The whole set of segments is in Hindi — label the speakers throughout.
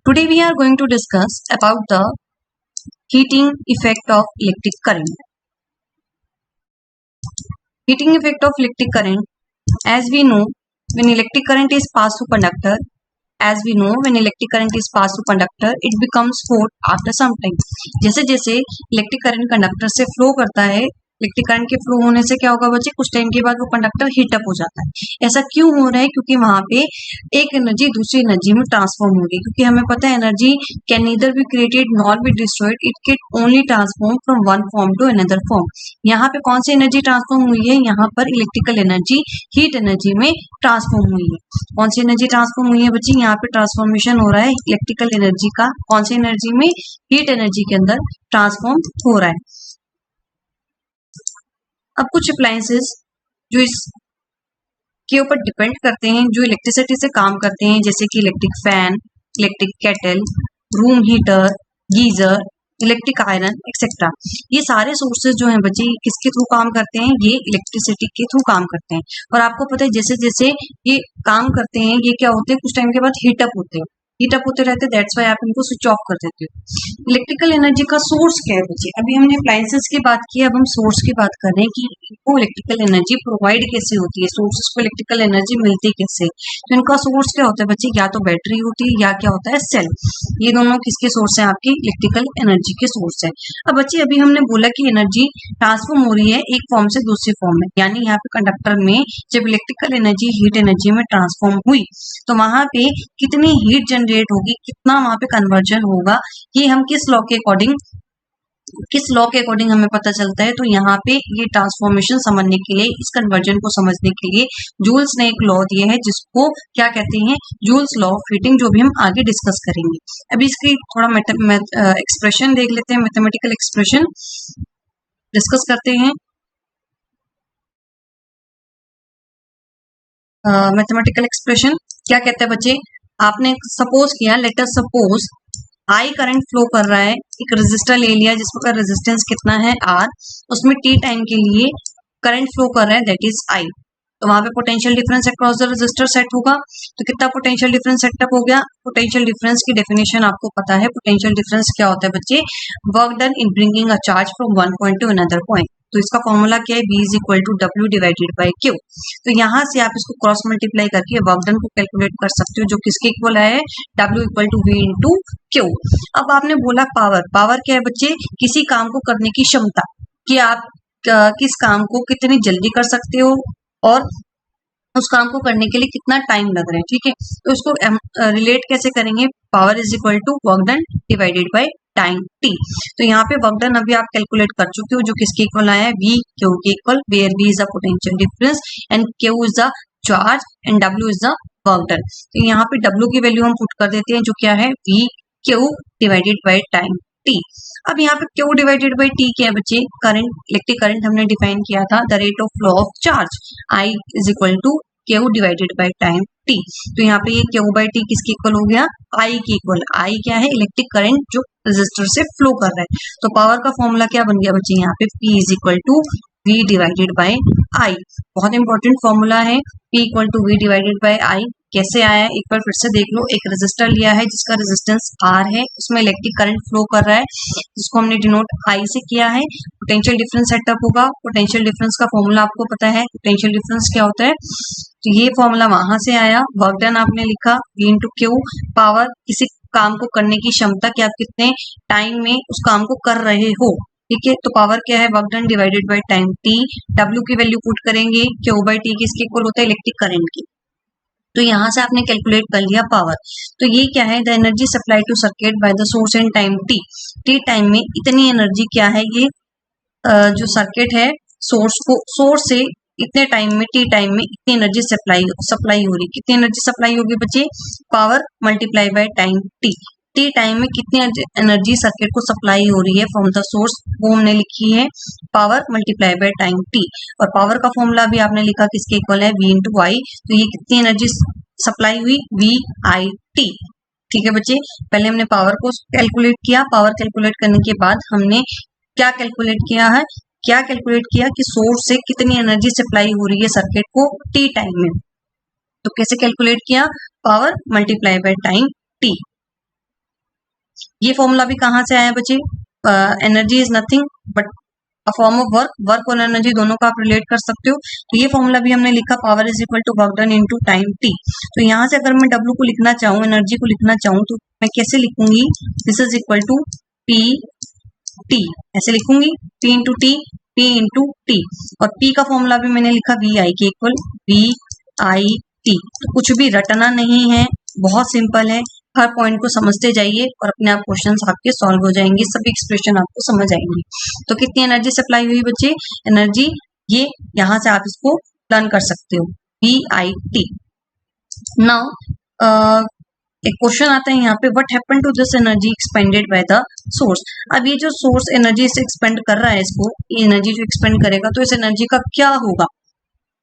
Speaker 1: Today we are going to discuss about the heating effect of electric current. Heating effect of electric current. As we know, when electric current is passed through conductor, it becomes hot after some time. जैसे जैसे इलेक्ट्रिक करंट कंडक्टर से फ्लो करता है, इलेक्ट्रिक करंट के फ्लो होने से क्या होगा बच्चे, कुछ टाइम के बाद वो कंडक्टर हीटअप हो जाता है। ऐसा क्यों हो रहा है? क्योंकि वहां पे एक एनर्जी दूसरी एनर्जी में ट्रांसफॉर्म हो रही है। क्योंकि हमें पता है energy can neither be created nor be destroyed, it can only transform from one form to another form. यहाँ पे कौन सी एनर्जी ट्रांसफॉर्म हुई है? यहाँ पर इलेक्ट्रिकल एनर्जी हीट एनर्जी में ट्रांसफॉर्म हुई है। कौन सी एनर्जी ट्रांसफॉर्म हुई है बच्चे? यहाँ पे ट्रांसफॉर्मेशन हो रहा है इलेक्ट्रिकल एनर्जी का। कौन सी एनर्जी में? हीट एनर्जी के अंदर ट्रांसफॉर्म हो रहा है। अब कुछ अप्लायंसेस जो इसके ऊपर डिपेंड करते हैं, जो इलेक्ट्रिसिटी से काम करते हैं, जैसे कि electric fan, electric kettle, room heater, geyser, electric iron etcetera. ये सारे सोर्सेज जो हैं बच्चे किसके थ्रू काम करते हैं? ये इलेक्ट्रिसिटी के थ्रू काम करते हैं। और आपको पता है जैसे जैसे ये काम करते हैं ये क्या होते हैं, कुछ टाइम के बाद हीटअप होते हैं, हीटअप होते रहते हैं। दैट्स वाई आप इनको स्विच ऑफ कर देते हो। इलेक्ट्रिकल एनर्जी का सोर्स क्या है बच्चे? अभी हमने अप्लायंसेस की बात की, अब हम सोर्स की बात कर रहे हैं कि इनको इलेक्ट्रिकल एनर्जी प्रोवाइड कैसे होती है, सोर्सेस को इलेक्ट्रिकल एनर्जी मिलती कैसे। तो इनका सोर्स क्या होता है बच्चे? या तो बैटरी होती है या क्या होता है सेल। ये दोनों किसके सोर्स है? आपकी इलेक्ट्रिकल एनर्जी के सोर्स है। अब बच्चे अभी हमने बोला कि एनर्जी ट्रांसफॉर्म हो रही है एक फॉर्म से दूसरी फॉर्म में, यानी यहाँ पे कंडक्टर में जब इलेक्ट्रिकल एनर्जी हीट एनर्जी में ट्रांसफॉर्म हुई तो वहां पे कितनी हीट जनरेट होगी, कितना वहां पे कन्वर्जन होगा, ये हम किस लॉ के अकॉर्डिंग हमें पता चलता है। तो यहाँ पे ये ट्रांसफॉर्मेशन समझने के लिए, इस कन्वर्जन को समझने के लिए जूल्स ने एक लॉ दिया है जिसको क्या कहते हैं? जूल्स लॉ ऑफ हीटिंग, जो भी हम आगे डिस्कस करेंगे। अभी इसकी थोड़ा एक्सप्रेशन देख लेते हैं, मैथमेटिकल एक्सप्रेशन डिस्कस करते हैं। मैथमेटिकल एक्सप्रेशन क्या कहते हैं बच्चे? आपने सपोज किया, let us suppose I current flow कर रहा है, एक रेजिस्टर ले लिया जिसका रेजिस्टेंस कितना है R, उसमें T टाइम के लिए करंट फ्लो कर रहा है, दैट इज I। तो वहां पे potential difference across the resistor set होगा। तो कितना पोटेंशियल डिफरेंस सेटअप हो गया? पोटेंशियल डिफरेंस की डेफिनेशन आपको पता है। पोटेंशियल डिफरेंस क्या होता है बच्चे? Work done in bringing a charge from one point to another point. तो इसका फॉर्मूला क्या है? V is equal to W divided by Q। तो यहाँ से आप इसको क्रॉस मल्टीप्लाई करके वर्क डन को कैलकुलेट कर सकते हो, जो किसके इक्वल है? W equal to V into Q। अब आपने बोला पावर। पावर क्या है बच्चे? किसी काम को करने की क्षमता, कि आप किस काम को कितनी जल्दी कर सकते हो और उस काम को करने के लिए कितना टाइम लग रहा है। ठीक है, तो इसको रिलेट कैसे करेंगे? Power is equal to work done divided by time T। तो यहाँ पे वर्क डन अभी आप कैलकुलेट कर चुके हो, जो किसके इक्वल आया है? V Q के equal, where V is the potential difference and Q is the charge and W is the work done. तो यहाँ पे W की वैल्यू हम पुट कर देते हैं, जो क्या है? V Q divided by time T। अब यहाँ पे Q डिवाइडेड बाय T क्या है बच्चे? करंट, इलेक्ट्रिक करंट हमने डिफाइन किया था, the rate of flow of charge. I is equal to Q divided by time T। तो यहाँ पे ये Q बाय T किसके इक्वल हो गया? I के इक्वल। I क्या है? इलेक्ट्रिक करंट जो रेजिस्टर से फ्लो कर रहा है। तो पावर का फॉर्मूला क्या बन गया बच्चे? यहाँ पे P is equal to V divided by I। बहुत इंपॉर्टेंट फॉर्मूला है, P equal to V divided by I। कैसे आया है एक बार फिर से देख लो। एक रेजिस्टर लिया है जिसका रेजिस्टेंस R है, उसमें इलेक्ट्रिक करंट फ्लो कर रहा है, जिसको हमने डिनोट I से किया है। पोटेंशियल डिफरेंस सेटअप होगा। पोटेंशियल डिफरेंस का फॉर्मूला आपको पता है, पोटेंशियल डिफरेंस क्या होता है? तो ये फॉर्मूला वहां से आया। वर्क डन आपने लिखा V इंटू Q। पावर, किसी काम को करने की क्षमता, कि आप कितने टाइम में उस काम को कर रहे हो। ठीक है, तो पावर क्या है? Work done divided by time T। W की वैल्यू पुट करेंगे, Q बाय T किसके इक्वल होता है? इलेक्ट्रिक करंट की। तो यहाँ से आपने कैलकुलेट कर लिया पावर। तो ये क्या है? The energy supply to circuit by the source in time T time में इतनी एनर्जी क्या है? ये जो सर्किट है, सोर्स से इतने टाइम में, T टाइम में इतनी एनर्जी सप्लाई हो रही। कितनी एनर्जी सप्लाई होगी बच्चे? Power multiply by time T time में कितनी एनर्जी सर्किट को सप्लाई हो रही है फ्रॉम द सोर्स, वो हमने लिखी है power multiply by time T। और पावर का फॉर्मूला भी आपने लिखा किसके इक्वल है? V into I। तो ये कितनी एनर्जी सप्लाई हुई? VIT। ठीक है बच्चे, पहले हमने पावर को कैलकुलेट किया। पावर कैलकुलेट करने के बाद हमने क्या कैलकुलेट किया है? क्या कैलकुलेट किया कि सोर्स से कितनी एनर्जी सप्लाई हो रही है सर्किट को T टाइम में। तो कैसे कैलकुलेट किया? Power multiply by time T। ये फॉर्मूला भी कहाँ से आया बच्चे? Energy is nothing but a form of work, work और एनर्जी दोनों का आप रिलेट कर सकते हो। तो ये फॉर्मूला भी हमने लिखा, power is equal to work done into time T. तो यहाँ से अगर मैं डब्ल्यू को लिखना चाहूँ, एनर्जी को लिखना चाहूँ, तो मैं कैसे लिखूंगी? This is equal to P T, ऐसे लिखूंगी, P into T, P into T. और पी का फॉर्मूला भी मैंने लिखा वी आई के इक्वल वी आई टी। तो कुछ भी रटना नहीं है, बहुत सिंपल है। हर पॉइंट को समझते जाइए और अपने आप क्वेश्चंस आपके सॉल्व हो जाएंगे, सभी एक्सप्रेशन आपको समझ आएंगे। तो कितनी एनर्जी सप्लाई हुई बच्चे? एनर्जी ये यहाँ से आप इसको लर्न कर सकते हो, वी आई टी। नाउ एक क्वेश्चन आता है यहाँ पे, what happen to this energy expended by the source. अब ये जो सोर्स एनर्जी से एक्सपेंड कर रहा है, इसको ये एनर्जी जो एक्सपेंड करेगा, तो इस एनर्जी का क्या होगा?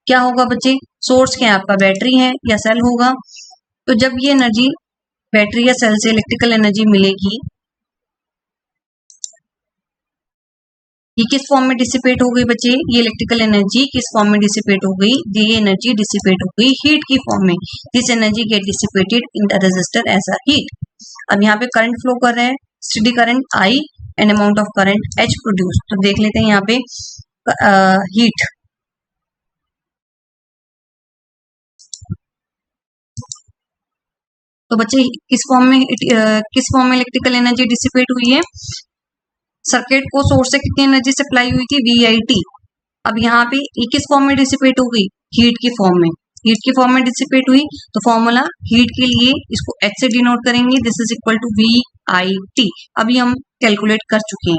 Speaker 1: क्या होगा बच्चे? सोर्स क्या है आपका? बैटरी है या सेल होगा? तो जब ये एनर्जी बैटरी या सेल से इलेक्ट्रिकल एनर्जी मिलेगी, ये किस फॉर्म में डिसिपेट हो गई बच्चे? ये इलेक्ट्रिकल एनर्जी किस फॉर्म में डिसिपेट हो गई? ये एनर्जी डिसिपेट हो गई हीट की फॉर्म में। This energy get dissipated in the resistor as a heat. अब यहाँ पे करंट फ्लो कर रहा है, steady current I and amount of current H produce. तो देख लेते हैं यहाँ पे हीट। तो बच्चे किस फॉर्म में इलेक्ट्रिकल एनर्जी डिसिपेट हुई है? सर्किट को सोर्स से कितनी एनर्जी सप्लाई हुई थी? V I T. अब यहाँ पे ये किस फॉर्म में डिसिपेट हो गई? हीट की फॉर्म में। हीट की फॉर्म में डिसिपेट हुई, तो फॉर्मूला हीट के लिए इसको एच से डिनोट करेंगे, this is equal to V I T. अभी हम कैलकुलेट कर चुके हैं।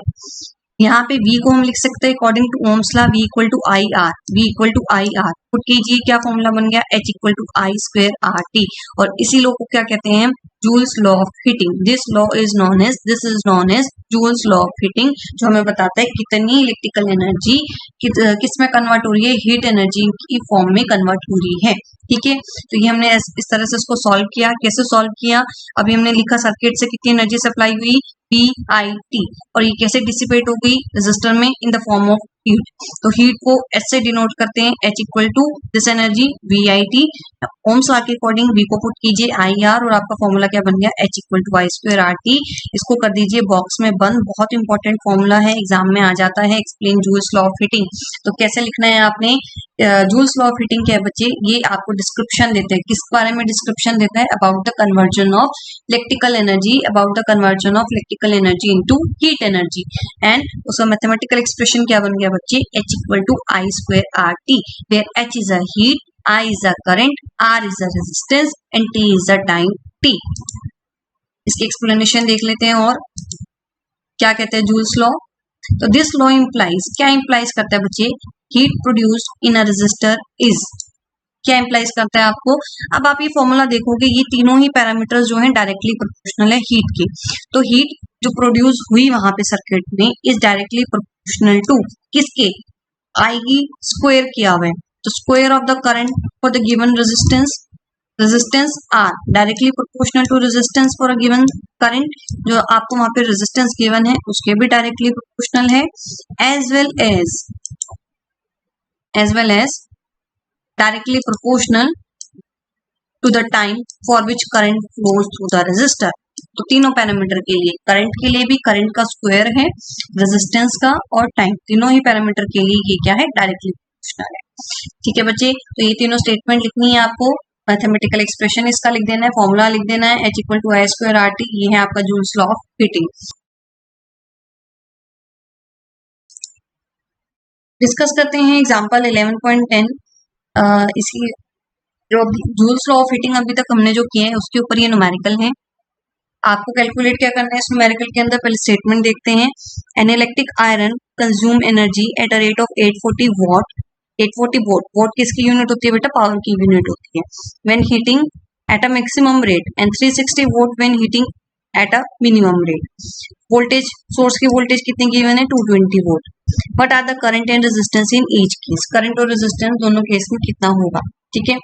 Speaker 1: यहाँ पे v को हम लिख सकते हैं according to Ohm's law, v equal to I R, v equal to I R. Put कीजिए, क्या फॉर्मूला बन गया? h equal to I square R T. और इसी लॉ को क्या कहते हैं? Joule's law of heating. This is known as Joule's law of heating, जो हमें बताता है कितनी इलेक्ट्रिकल एनर्जी किस में कन्वर्ट हो रही है? हीट एनर्जी की फॉर्म में कन्वर्ट हो रही है। ठीक है, तो ये हमने इस तरह से इसको सॉल्व किया। कैसे सॉल्व किया? अभी हमने लिखा सर्किट से कितनी एनर्जी सप्लाई हुई? P I T. और ये कैसे डिसिपेट हो गई? रेजिस्टर में in the form of heat. तो हीट को एच से डिनोट करते हैं, H equal to this energy V I T. Ohm's law के अकॉर्डिंग वी को पुट कीजिए आई आर, और आपका फॉर्मूला क्या बन गया? H equal to I square R T. इसको कर दीजिए बॉक्स में बंद। बहुत इंपॉर्टेंट फॉर्मूला है, एग्जाम में आ जाता है। Explain joules law of heating. तो कैसे लिखना है आपने? जूल्स लॉ ऑफ हीटिंग क्या है बच्चे? ये आपको डिस्क्रिप्शन देते हैं। किस बारे में डिस्क्रिप्शन देता है? About the conversion of electrical energy, about the conversion of electrical energy into heat energy. And उसका मैथमेटिकल एक्सप्रेशन क्या बन गया बच्चे? h equal to I square R T, where h is a heat, I is a current, R is a resistance and T is a time t। इसकी एक्सप्लेनेशन देख लेते हैं। और क्या कहते हैं जूल्स लॉ? तो दिस लॉ इंप्लाइज, क्या इंप्लाइज करता है बच्चे? Heat produced in a resistor is, क्या इंप्लाइज करता है आपको? अब आप ये फॉर्मूला देखोगे, ये तीनों ही पैरामीटर्स जो हैं डायरेक्टली प्रोपोर्शनल है हीट के। तो हीट जो प्रोड्यूस हुई वहां पे सर्किट में इज डायरेक्टली प्रोपोर्शनल टू किसके? आई की स्क्वायर किया हुआ है। तो square of the current for the given resistance R directly proportional to resistance for a given current. जो आपको वहां पे रेजिस्टेंस गिवन है उसके भी डायरेक्टली प्रोपोर्शनल है, as well as directly proportional to the time for which current flows through the resistor। तो तीनों पैरामीटर के लिए, करंट के लिए भी करंट का स्क्वायर है, रेजिस्टेंस का और टाइम, तीनों ही पैरामीटर के लिए ये क्या है? डायरेक्टली प्रोपोर्शनल है। ठीक है बच्चे, तो ये तीनों स्टेटमेंट लिखनी है आपको। मैथमेटिकल एक्सप्रेशन इसका लिख देना है, फॉर्मूला लिख देना है, h equal to I square R T. ये है आपका Joule's law of heating. Discuss करते हैं एग्जाम्पल 11.10। इसकी जो जूल्स लॉ ऑफ हीटिंग अभी तक हमने जो किए हैं उसके ऊपर ये न्यूमेरिकल है। आपको कैलकुलेट क्या करना है इस न्यूमेरिकल के अंदर? पहले स्टेटमेंट देखते हैं। An electric iron consume energy at a rate of 840 watt. 840 watt, watt किसकी यूनिट होती है बेटा? पावर की यूनिट होती है। When heating at a maximum rate and 360 watt when heating at a minimum rate. Voltage, source की वोल्टेज कितनी गिवन है? 220 volt. What are the current and resistance in each case? Current और रेजिस्टेंस दोनों केस में कितना होगा? ठीक है,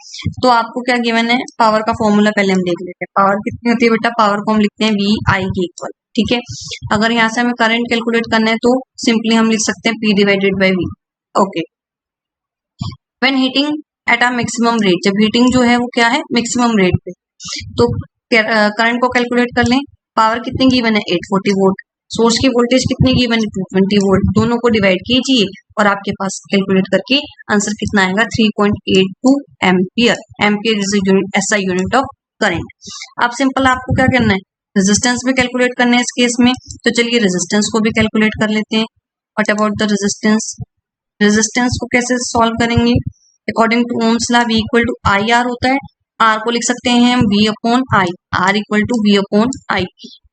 Speaker 1: तो आपको क्या गिवन है? पावर का फॉर्मूला पहले हम देख लेते हैं। पावर कितनी होती है बेटा? पावर को हम लिखते हैं वी आई के इक्वल। ठीक है, अगर यहाँ से हमें करंट कैलकुलेट करना है तो सिंपली हम लिख सकते हैं P divided by V। Okay, when heating at a maximum rate, जब हीटिंग जो है वो क्या है? मैक्सिमम रेट पे। तो करंट को कैलकुलेट कर लें, पावर कितनी गिवन है 840 वोल्ट, सोर्स की वोल्टेज कितनी गिवन है 220 वोल्ट, दोनों को डिवाइड कीजिए और आपके पास कैलकुलेट करके आंसर कितना आएगा 3.82 ampere. Ampere is SI unit of current. अब सिंपल आपको क्या करना है, रेजिस्टेंस भी कैलकुलेट करना है इस केस में, तो चलिए रेजिस्टेंस को भी कैलकुलेट कर लेते हैं। What about the resistance, resistance को कैसे सॉल्व करेंगे, according to Ohm's law V equal to IR होता है, R को लिख सकते हैं हम V upon I, R equal to V upon I।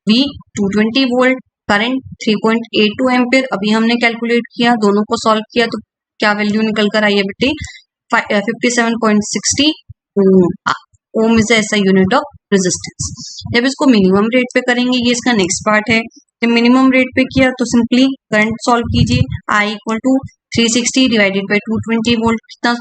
Speaker 1: V 220 volt, current 3.82 ampere, अभी हमने कैलकुलेट किया, दोनों को सॉल्व किया तो क्या वैल्यू निकल कर आई है बेटे 57.60 ओम। ओम इज ऐसा यूनिट ऑफ रेजिस्टेंस। जब इसको मिनिमम रेट पे करेंगे, ये इसका नेक्स्ट पार्ट है, जब मिनिमम रेट पे किया तो सिंपली करंट सॉल्व कीजिए, I equal to 360 divided by 220 volt, कितना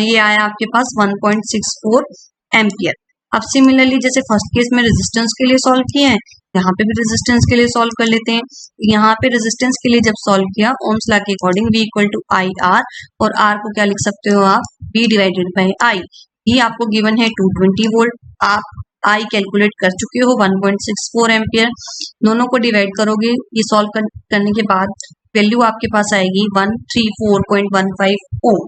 Speaker 1: ये आया आपके पास 1.64 एम्पियर। अब सिमिलरली जैसे फर्स्ट केस में रेजिस्टेंस के लिए सॉल्व किए हैं, यहाँ पे भी रेजिस्टेंस के लिए सॉल्व कर लेते हैं। यहाँ पे रेजिस्टेंस के लिए जब सॉल्व किया ओम्स लॉ के according V equal to IR, और R को क्या लिख सकते हो आप V डिवाइडेड बाई I। ये आपको गिवन है 220 वोल्ट, आप I कैलकुलेट कर चुके हो 1.64 एम्पियर, दोनों को डिवाइड करोगे, ये सॉल्व करने के बाद वैल्यू आपके पास आएगी 134.15 ओम।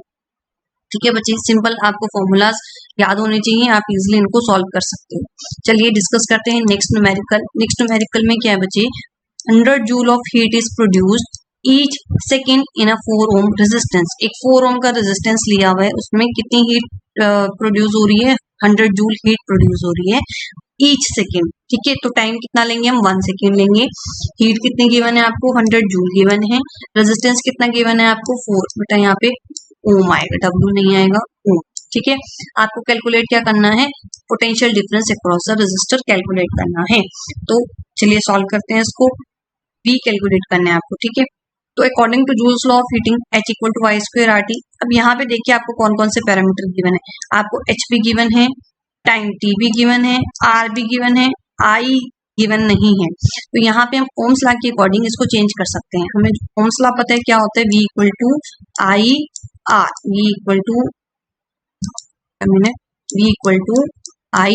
Speaker 1: ठीक है बच्चे, सिंपल आपको फॉर्मूलाज याद होने चाहिए, आप इजिली इनको सॉल्व कर सकते हो। चलिए डिस्कस करते हैं नेक्स्ट न्यूमेरिकल। नेक्स्ट न्यूमेरिकल में क्या है बच्चे, 100 joule of heat is produced each second in a 4 ohm resistance. एक 4 ओम का रेजिस्टेंस लिया हुआ है, उसमें कितनी हीट प्रोड्यूस हो रही है, 100 जूल हीट प्रोड्यूस हो रही है ईच सेकेंड। ठीक है, तो टाइम कितना लेंगे हम 1 सेकेंड लेंगे। हीट कितनी गिवन है आपको 100 जूल गिवन है, रेजिस्टेंस कितना गिवन है आपको 4, बेटा यहाँ पे ओम आएगा, W नहीं आएगा, ओम। ठीक है, आपको कैलकुलेट क्या करना है, potential difference across the resistor calculate करना है। तो चलिए सॉल्व करते हैं इसको, V कैलकुलेट करना है आपको। ठीक है, तो according to Joule's law of heating H equal to Y square RT। अब यहाँ पे देखिए आपको कौन कौन से पैरामीटर गिवन है, आपको H भी गिवन है, टाइम T भी गिवन है, R भी गिवन है, I गिवन नहीं है। तो यहाँ पे हम ओम्स लॉ के अकॉर्डिंग इसको चेंज कर सकते हैं। हमें ओम्स लॉ पता है क्या होता है, V equal to I R, V equal to I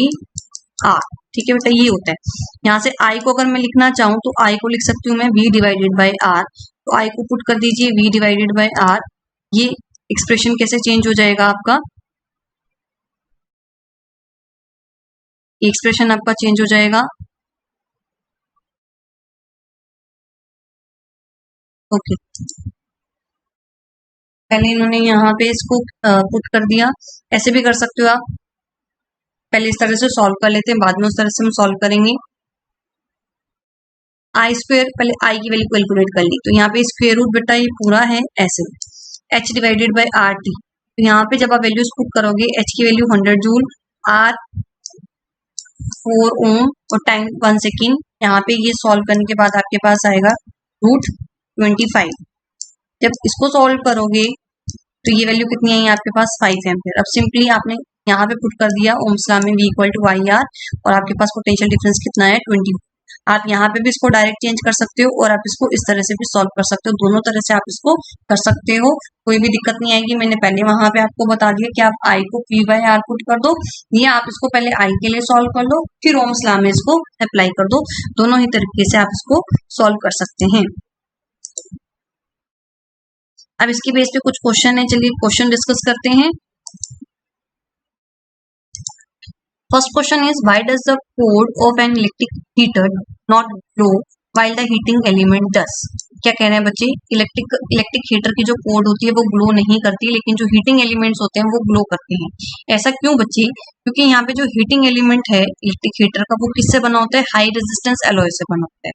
Speaker 1: R। ठीक है बेटा, ये होता है। यहाँ से I को अगर मैं लिखना चाहूँ तो I को लिख सकती हूँ मैं V डिवाइडेड बाई R, तो I को पुट कर दीजिए V डिवाइडेड बाई R। ये एक्सप्रेशन कैसे चेंज हो जाएगा आपका, एक्सप्रेशन आपका चेंज हो जाएगा। ओके, पहले इन्होंने यहाँ पे इसको पुट कर दिया, ऐसे भी कर सकते हो आप, पहले इस तरह से सॉल्व कर लेते हैं, बाद में उस तरह से हम सॉल्व करेंगे। आई स्क्वायर, पहले आई की वैल्यू कैलकुलेट कर ली, तो यहाँ पे स्क्वायर रूट बेटा ये पूरा है ऐसे, H डिवाइडेड बाई RT। तो यहाँ पे जब आप वैल्यूज पुट करोगे, H की वैल्यू 100 जूल, R 4 ओम और टाइम 1 सेकेंड। यहाँ पे ये सॉल्व करने के बाद आपके पास आएगा √25। जब इसको सॉल्व करोगे तो ये वैल्यू कितनी आई आपके पास 5 एम्पियर। अब सिंपली आपने यहाँ पे पुट कर दिया ओम्स लॉ में V इक्वल टू IR, और आपके पास पोटेंशियल डिफरेंस कितना है 20। आप यहाँ पे भी इसको डायरेक्ट चेंज कर सकते हो और आप इसको इस तरह से भी सॉल्व कर सकते हो, दोनों तरह से आप इसको कर सकते हो, कोई भी दिक्कत नहीं आएगी। मैंने पहले वहां पे आपको बता दिया कि आप I को P बाय R पुट कर दो, या आप इसको पहले I के लिए सॉल्व कर दो, फिर ओम्स लॉ में इसको अप्लाई कर दो, दोनों ही तरीके से आप इसको सॉल्व कर सकते हैं। अब इसके बेस पे कुछ क्वेश्चन है, चलिए क्वेश्चन डिस्कस करते हैं। First question is why does the code of an electric heater not glow while the heating element does. क्या कह रहे हैं बच्चे, इलेक्ट्रिक हीटर की जो कोड होती है वो ग्लो नहीं करती, लेकिन जो हीटिंग एलिमेंट्स होते हैं वो ग्लो करते हैं। ऐसा क्यों बच्चे, क्योंकि यहाँ पे जो हीटिंग एलिमेंट है इलेक्ट्रिक हीटर का वो किससे बना होता है, हाई रेजिस्टेंस एलॉय से बना होता है।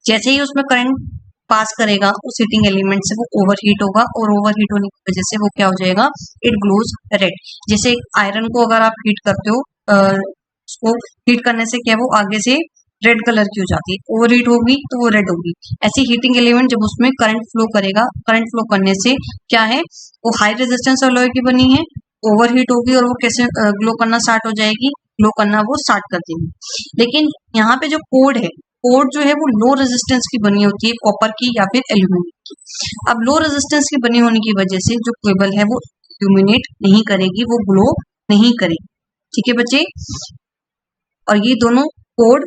Speaker 1: जैसे ही उसमें करंट पास करेगा उस हीटिंग एलिमेंट से, वो ओवरहीट होगा, और ओवरहीट होने की वजह से वो क्या हो जाएगा, इट ग्लोज रेड। जैसे आयरन को अगर आप हीट करते हो, उसको हीट करने से क्या वो आगे से रेड कलर की हो जाती है, ओवरहीट होगी तो वो रेड होगी। ऐसी हीटिंग एलिमेंट जब उसमें करंट फ्लो करेगा, करंट फ्लो करने से क्या है, वो हाई रेजिस्टेंस एलॉय की बनी है, ओवरहीट होगी और वो कैसे ग्लो करना स्टार्ट हो जाएगी, ग्लो करना वो स्टार्ट कर देगी। लेकिन यहाँ पे जो कोड है, कोड जो है वो लो रेजिस्टेंस की बनी होती है, कॉपर की या फिर एल्यूमिनियम की। अब लो रेजिस्टेंस की बनी होने की वजह से जो केबल है वो इल्यूमिनेट नहीं करेगी, वो ग्लो नहीं करेगी। ठीक है बच्चे, और ये दोनों code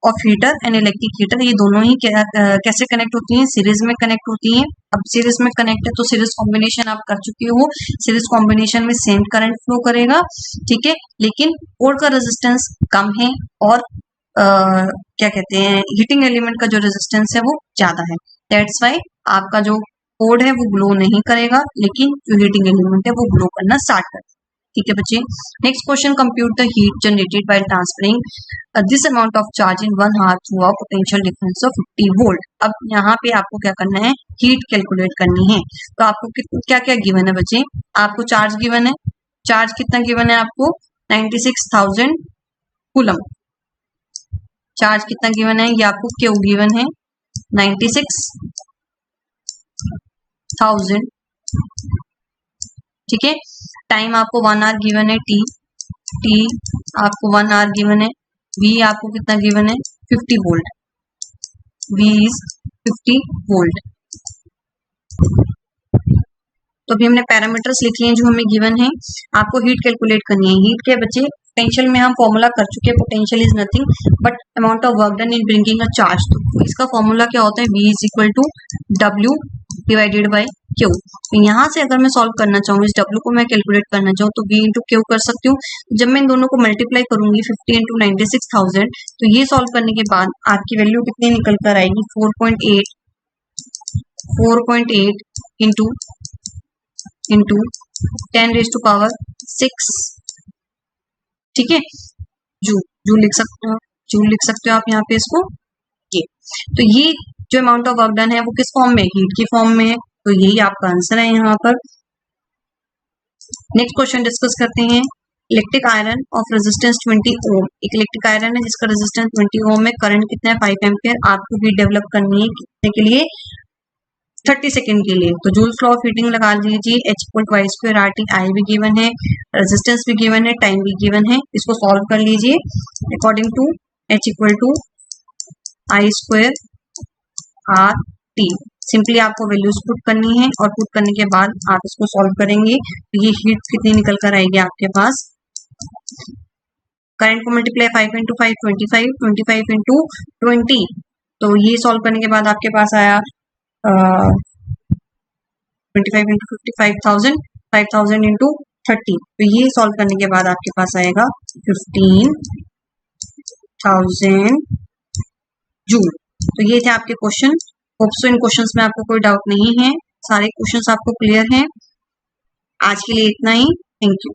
Speaker 1: of heater and electric heater, ये दोनों ही कैसे कनेक्ट होती हैं, सीरीज में कनेक्ट होती हैं। अब सीरीज में कनेक्ट है तो सीरीज कॉम्बिनेशन आप कर चुके हो, सीरीज कॉम्बिनेशन में सेम करंट फ्लो करेगा, ठीक है, लेकिन कोड का रेजिस्टेंस कम है और क्या कहते हैं हीटिंग एलिमेंट का जो रेजिस्टेंस है वो ज्यादा है, दैट्स वाई आपका जो कोड है वो ग्लो नहीं करेगा, लेकिन जो हीटिंग एलिमेंट है वो ग्लो करना स्टार्ट कर, ठीक है बच्चे। Next question, compute the heat generated by transferring this amount of charge in 1 hour through a potential difference of 50 volt. अब यहाँ पे आपको क्या करना है, हीट कैलकुलेट करनी है। तो आपको क्या क्या गिवन है बच्चे, आपको चार्ज गिवन है, चार्ज कितना गिवन है आपको 96,000 कूलम, चार्ज कितना गिवन है, ये आपको क्यू गिवन है 96,000, ठीक है। टाइम आपको 1 hour गिवन है, टी आपको 1 hour गिवन है, वी आपको कितना गिवन है 50 वोल्ट, वी इज 50 वोल्ट। तो अभी हमने पैरामीटर्स लिख लिए जो हमें गिवन है, आपको हीट कैलकुलेट करनी है। हीट के बच्चे पोटेंशियल में हम फॉर्मूला कर चुके हैं, potential is nothing but amount of work done in bringing a charge. तो इसका फॉर्मूला क्या होता है, V is equal to W divided by Q। तो यहाँ से अगर मैं सॉल्व करना चाहूँ, इस W को मैं कैलकुलेट करना चाहूँ तो V इंटू Q कर सकती हूँ। जब मैं इन दोनों को मल्टीप्लाई करूंगी 50 इंटू 96,000, तो ये सॉल्व करने के बाद आपकी वैल्यू कितनी निकल कर आएगी 4.8 इंटू 10 रेज़ टू पावर 6, ठीक है, जूल लिख सकते हो आप यहाँ पे इसको, ये तो ये जो अमाउंट ऑफ वर्क डन है वो किस फॉर्म में, हीट की फॉर्म में है, तो यही आपका आंसर है यहाँ पर। नेक्स्ट क्वेश्चन डिस्कस करते हैं, इलेक्ट्रिक आयरन ऑफ रेजिस्टेंस 20 ओम। एक इलेक्ट्रिक आयरन है जिसका रेजिस्टेंस 20 ओम है, करंट कितना है 5 एम्पियर, आपको हीट डेवलप करनी है कितने के लिए 30 सेकेंड के लिए। तो जूल फ्लो ऑफ हीटिंग लगा लीजिए, H = Y² RT, आई भी गिवन है, रेजिस्टेंस भी गिवन है, टाइम भी गिवन है, इसको सॉल्व कर लीजिए according to H = I² RT। Simply आपको वैल्यूज पुट करनी है और पुट करने के बाद आप इसको सॉल्व करेंगे तो ये हीट कितनी निकल कर आएगी आपके पास, करंट को मल्टीप्लाई 5 इंटू 5 25 इंटू 20, तो ये सॉल्व करने के बाद आपके पास आया 25 इंटू 55,000, 5,000 इंटू 30, तो ये सॉल्व करने के बाद आपके पास आएगा 15,000 जूल। तो ये थे आपके क्वेश्चन, होप सो इन क्वेश्चंस में आपको कोई डाउट नहीं है, सारे क्वेश्चंस आपको क्लियर हैं। आज के लिए इतना ही, थैंक यू।